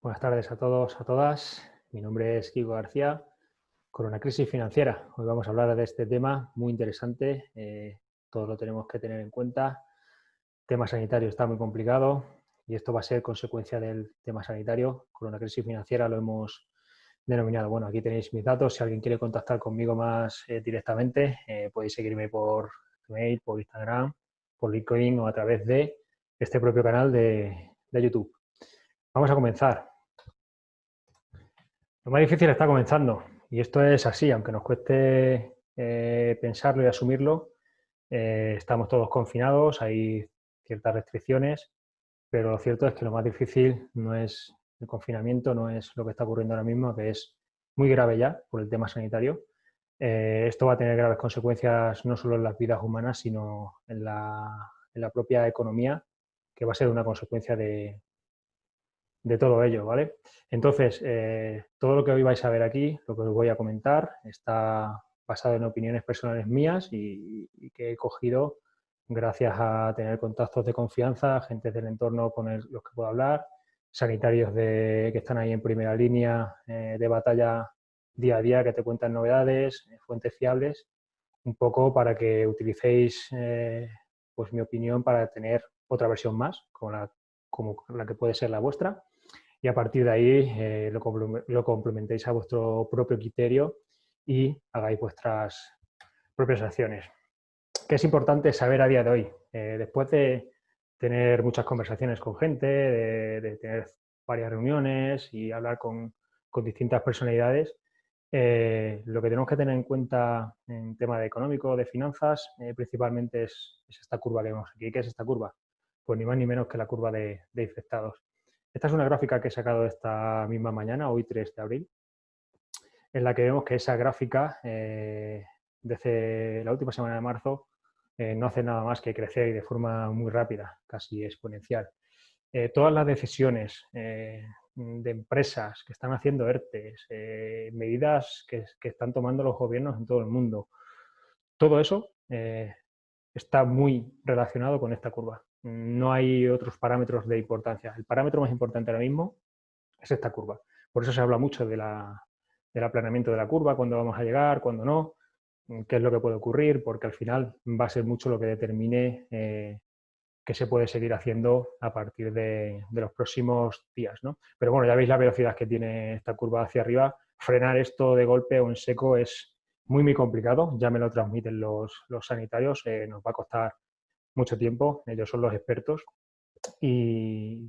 Buenas tardes a todos, a todas. Mi nombre es Kiko García, Coronacrisis Financiera. Hoy vamos a hablar de este tema muy interesante. Todos lo tenemos que tener en cuenta. El tema sanitario está muy complicado y esto va a ser consecuencia del tema sanitario. Coronacrisis Financiera lo hemos denominado. Bueno, aquí tenéis mis datos. Si alguien quiere contactar conmigo más directamente, podéis seguirme por email, por Instagram, por LinkedIn o a través de este propio canal de YouTube. Vamos a comenzar. Lo más difícil está comenzando y esto es así, aunque nos cueste pensarlo y asumirlo, estamos todos confinados, hay ciertas restricciones, pero lo cierto es que lo más difícil no es el confinamiento, no es lo que está ocurriendo ahora mismo, que es muy grave ya por el tema sanitario. Esto va a tener graves consecuencias no solo en las vidas humanas, sino en la propia economía, que va a ser una consecuencia de todo ello, ¿vale? Entonces, todo lo que hoy vais a ver aquí, lo que os voy a comentar, está basado en opiniones personales mías y que he cogido gracias a tener contactos de confianza, gente del entorno con los que puedo hablar, sanitarios que están ahí en primera línea de batalla día a día, que te cuentan novedades, fuentes fiables, un poco para que utilicéis pues mi opinión para tener otra versión más, como la que puede ser la vuestra, y a partir de ahí lo complementéis a vuestro propio criterio y hagáis vuestras propias acciones. ¿Qué es importante saber a día de hoy? Después de tener muchas conversaciones con gente, de tener varias reuniones y hablar con distintas personalidades, lo que tenemos que tener en cuenta en tema de económico, de finanzas, principalmente es esta curva que vemos aquí. ¿Qué es esta curva? Pues ni más ni menos que la curva de infectados. Esta es una gráfica que he sacado esta misma mañana, hoy 3 de abril, en la que vemos que esa gráfica, desde la última semana de marzo, no hace nada más que crecer y de forma muy rápida, casi exponencial. Todas las decisiones de empresas que están haciendo ERTEs, medidas que están tomando los gobiernos en todo el mundo, todo eso está muy relacionado con esta curva. No hay otros parámetros de importancia. El parámetro más importante ahora mismo es esta curva. Por eso se habla mucho del aplanamiento de la curva, cuándo vamos a llegar, cuándo no, qué es lo que puede ocurrir, porque al final va a ser mucho lo que determine qué se puede seguir haciendo a partir de los próximos días, ¿no? Pero bueno, ya veis la velocidad que tiene esta curva hacia arriba. Frenar esto de golpe o en seco es muy complicado, ya me lo transmiten los sanitarios, nos va a costar mucho tiempo, ellos son los expertos y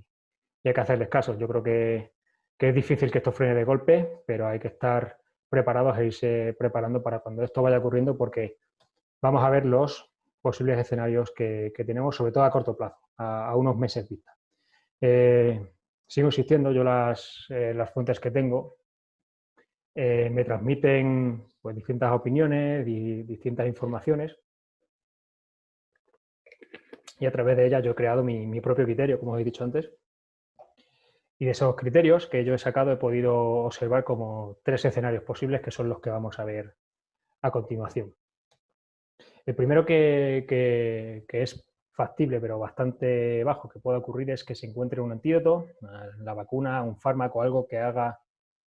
hay que hacerles caso. Yo creo que es difícil que esto frene de golpe, pero hay que estar preparados e irse preparando para cuando esto vaya ocurriendo, porque vamos a ver los posibles escenarios que tenemos, sobre todo a corto plazo, a unos meses vista. Sigo insistiendo, yo las fuentes que tengo me transmiten pues, distintas opiniones y distintas informaciones, y a través de ellas yo he creado mi propio criterio, como os he dicho antes. Y de esos criterios que yo he sacado he podido observar como 3 escenarios posibles, que son los que vamos a ver a continuación. El primero que es factible, pero bastante bajo, que pueda ocurrir, es que se encuentre un antídoto, la vacuna, un fármaco, algo que haga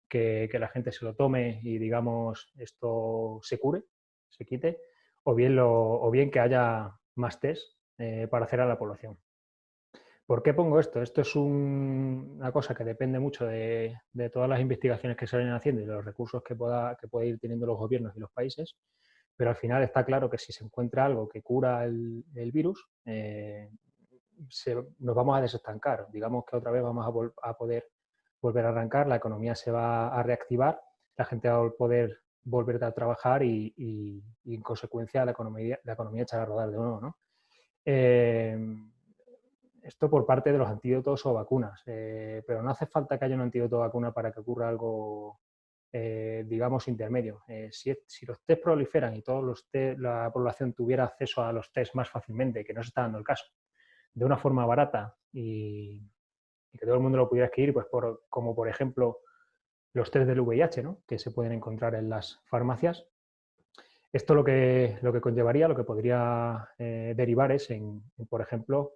que la gente se lo tome y, digamos, esto se cure, se quite, o bien que haya más test para hacer a la población. ¿Por qué pongo esto? Esto es una cosa que depende mucho de todas las investigaciones que se vayan haciendo y de los recursos que pueda ir teniendo los gobiernos y los países, pero al final está claro que si se encuentra algo que cura el virus, nos vamos a desestancar. Digamos que otra vez vamos a poder volver a arrancar, la economía se va a reactivar, la gente va a poder volver a trabajar y en consecuencia la economía echará a rodar de nuevo, ¿no? Esto por parte de los antídotos o vacunas, pero no hace falta que haya un antídoto o vacuna para que ocurra algo, digamos, intermedio. Si los test proliferan y la población tuviera acceso a los test más fácilmente, que no se está dando el caso, de una forma barata y que todo el mundo lo pudiera adquirir, pues como por ejemplo los test del VIH, ¿no? Que se pueden encontrar en las farmacias. Esto lo que conllevaría, lo que podría derivar es por ejemplo,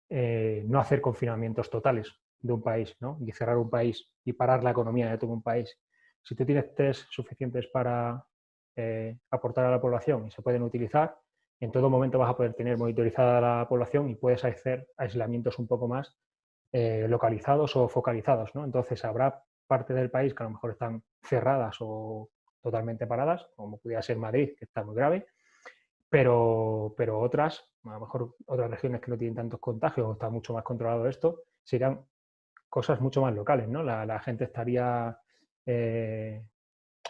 no hacer confinamientos totales. de un país, ¿no? Y cerrar un país y parar la economía de todo un país. Si tú tienes test suficientes para aportar a la población y se pueden utilizar, en todo momento vas a poder tener monitorizada la población y puedes hacer aislamientos un poco más localizados o focalizados, ¿no? Entonces habrá partes del país que a lo mejor están cerradas o totalmente paradas, como pudiera ser Madrid, que está muy grave, pero otras, a lo mejor otras regiones que no tienen tantos contagios o está mucho más controlado esto, serían cosas mucho más locales, ¿no? La gente estaría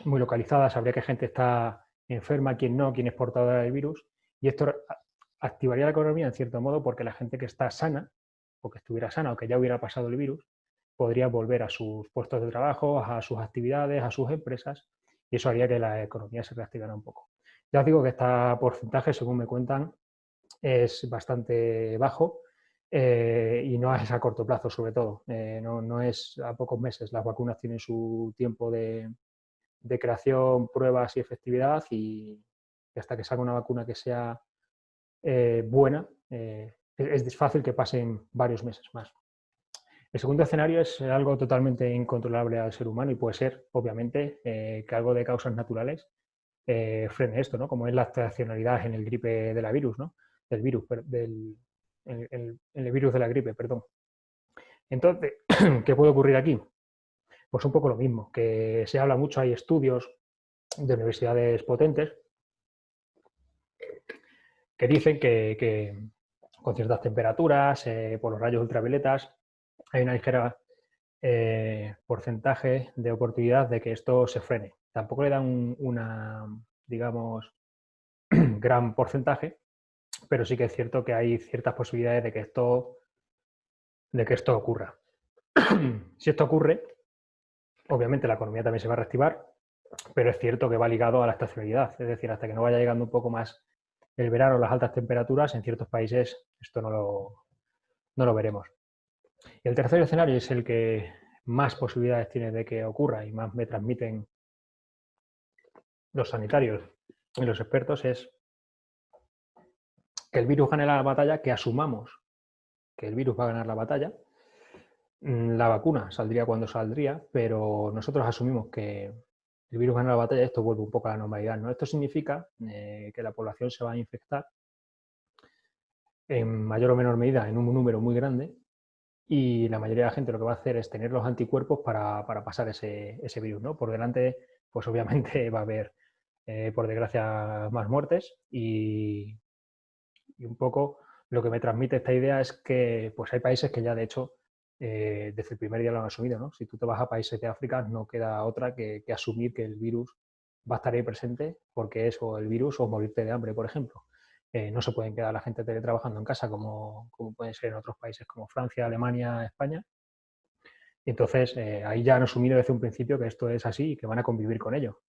muy localizada, sabría qué gente está enferma, quién no, quién es portadora del virus, y esto activaría la economía en cierto modo porque la gente que está sana, o que estuviera sana, o que ya hubiera pasado el virus, podría volver a sus puestos de trabajo, a sus actividades, a sus empresas, y eso haría que la economía se reactivara un poco. Ya os digo que este porcentaje, según me cuentan, es bastante bajo y no es a corto plazo, sobre todo. No es a pocos meses. Las vacunas tienen su tiempo de creación, pruebas y efectividad y hasta que salga una vacuna que sea buena, es fácil que pasen varios meses más. El segundo escenario es algo totalmente incontrolable al ser humano y puede ser, obviamente, que algo de causas naturales frene esto, ¿no? Como es la estacionalidad en el gripe de la virus, ¿no? Del virus, el virus de la gripe, perdón. Entonces, ¿qué puede ocurrir aquí? Pues un poco lo mismo, que se habla mucho, hay estudios de universidades potentes que dicen que con ciertas temperaturas, por los rayos ultravioletas, hay una ligera porcentaje de oportunidad de que esto se frene. Tampoco le dan una, digamos, gran porcentaje, pero sí que es cierto que hay ciertas posibilidades de que esto ocurra. Si esto ocurre, obviamente la economía también se va a reactivar, pero es cierto que va ligado a la estacionalidad, es decir, hasta que no vaya llegando un poco más el verano, las altas temperaturas, en ciertos países esto no lo veremos. Y el tercer escenario es el que más posibilidades tiene de que ocurra y más me transmiten los sanitarios y los expertos, es que el virus gane la batalla, que asumamos que el virus va a ganar la batalla. La vacuna saldría cuando saldría, pero nosotros asumimos que el virus gana la batalla y esto vuelve un poco a la normalidad, ¿no? Esto significa que la población se va a infectar en mayor o menor medida en un número muy grande y la mayoría de la gente lo que va a hacer es tener los anticuerpos para pasar ese virus, ¿no? Por delante, pues obviamente va a haber, por desgracia, más muertes y un poco lo que me transmite esta idea es que pues hay países que ya de hecho desde el primer día lo han asumido, ¿no? Si tú te vas a países de África no queda otra que asumir que el virus va a estar ahí presente porque es o el virus o morirte de hambre, por ejemplo. No se pueden quedar la gente teletrabajando en casa como pueden ser en otros países como Francia, Alemania, España. Y entonces ahí ya han asumido desde un principio que esto es así y que van a convivir con ello.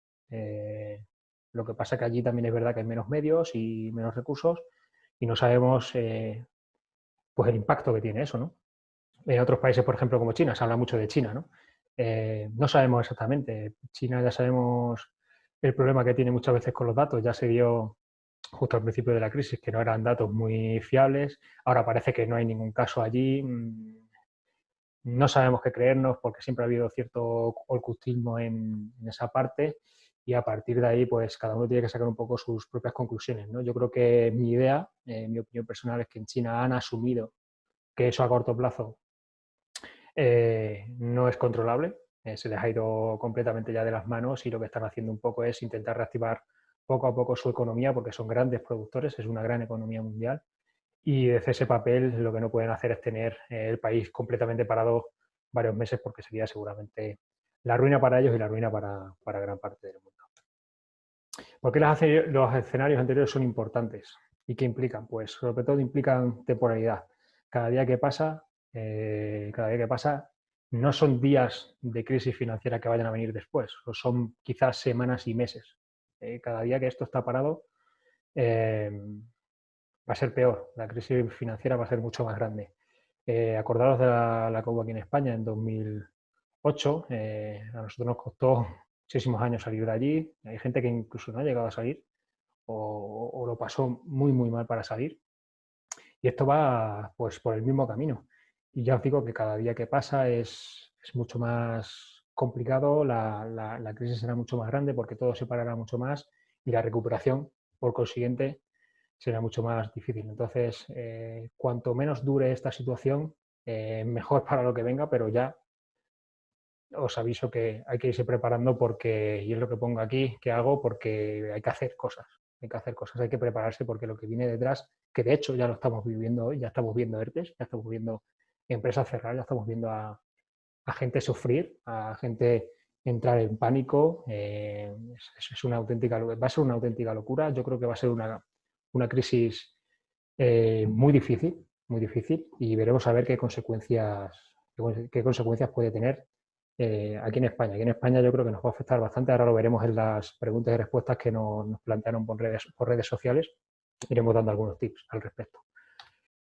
Lo que pasa que allí también es verdad que hay menos medios y menos recursos y no sabemos pues el impacto que tiene eso, ¿no? En otros países, por ejemplo, como China, se habla mucho de China, ¿no? No sabemos exactamente. China ya sabemos el problema que tiene muchas veces con los datos. Ya se vio justo al principio de la crisis que no eran datos muy fiables. Ahora parece que no hay ningún caso allí. No sabemos qué creernos porque siempre ha habido cierto ocultismo en esa parte y a partir de ahí pues cada uno tiene que sacar un poco sus propias conclusiones, ¿no? Yo creo que mi idea, mi opinión personal es que en China han asumido que eso a corto plazo no es controlable, se les ha ido completamente ya de las manos y lo que están haciendo un poco es intentar reactivar poco a poco su economía porque son grandes productores, es una gran economía mundial y desde ese papel lo que no pueden hacer es tener el país completamente parado varios meses porque sería seguramente la ruina para ellos y la ruina para gran parte del mundo. ¿Por qué los escenarios anteriores son importantes? ¿Y qué implican? Pues sobre todo implican temporalidad. Cada día que pasa, cada día que pasa, no son días de crisis financiera que vayan a venir después, son quizás semanas y meses. Cada día que esto está parado va a ser peor, la crisis financiera va a ser mucho más grande. Acordaros de la que hubo aquí en España en 2008, a nosotros nos costó muchísimos años salir de allí, hay gente que incluso no ha llegado a salir o lo pasó muy, muy mal para salir. Y esto va pues por el mismo camino. y ya os digo que cada día que pasa es mucho más complicado, la crisis será mucho más grande porque todo se parará mucho más y la recuperación, por consiguiente, será mucho más difícil. Entonces, cuanto menos dure esta situación, mejor para lo que venga, pero ya os aviso que hay que irse preparando porque, y es lo que pongo aquí, que hago porque hay que hacer cosas, hay que hacer cosas, hay que prepararse porque lo que viene detrás, que de hecho ya lo estamos viviendo hoy, ya estamos viendo ERTES, ya estamos viendo empresas cerrar, ya estamos viendo a gente sufrir, a gente entrar en pánico, es una auténtica, va a ser una auténtica locura, yo creo que va a ser una crisis muy difícil y veremos a ver qué consecuencias puede tener aquí en España. Aquí en España yo creo que nos va a afectar bastante, ahora lo veremos en las preguntas y respuestas que nos plantearon por redes sociales, iremos dando algunos tips al respecto.